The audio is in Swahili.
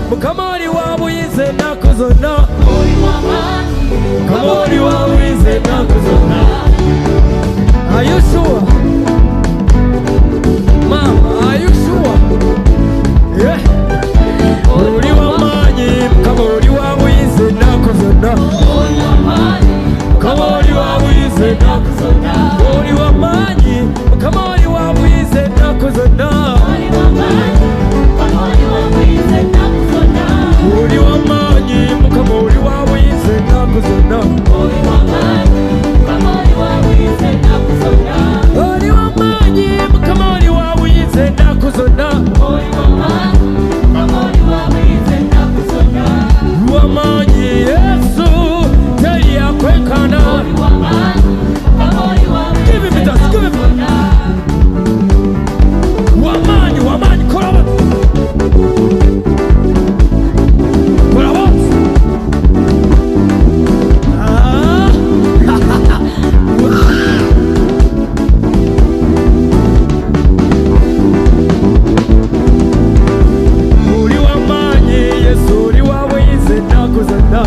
Mukamori wabuyize nakuzona. Mukamori wabuyize nakuzona. Are you sure? Mama, are you sure? Yeah. Uri wamanyi, Mukamori wabuyize nakuzona. Mukamori wabuyize nakuzona. Uri wamanyi, Mukamori wabuyize nakuzona. Uri wamanyi, Mukamori wabuyize nakuzona. Uri wamanyi, Mukamori wabuyize nakuzona. Uri wamanyi, Mukamori wabuyize nakuzona. Wamanyi Yesu teri yakwekana. Give him it, give him it. Wamanyi, wamanyi, kora Uri wamanyi Yesu uri wabuyize nakuzona.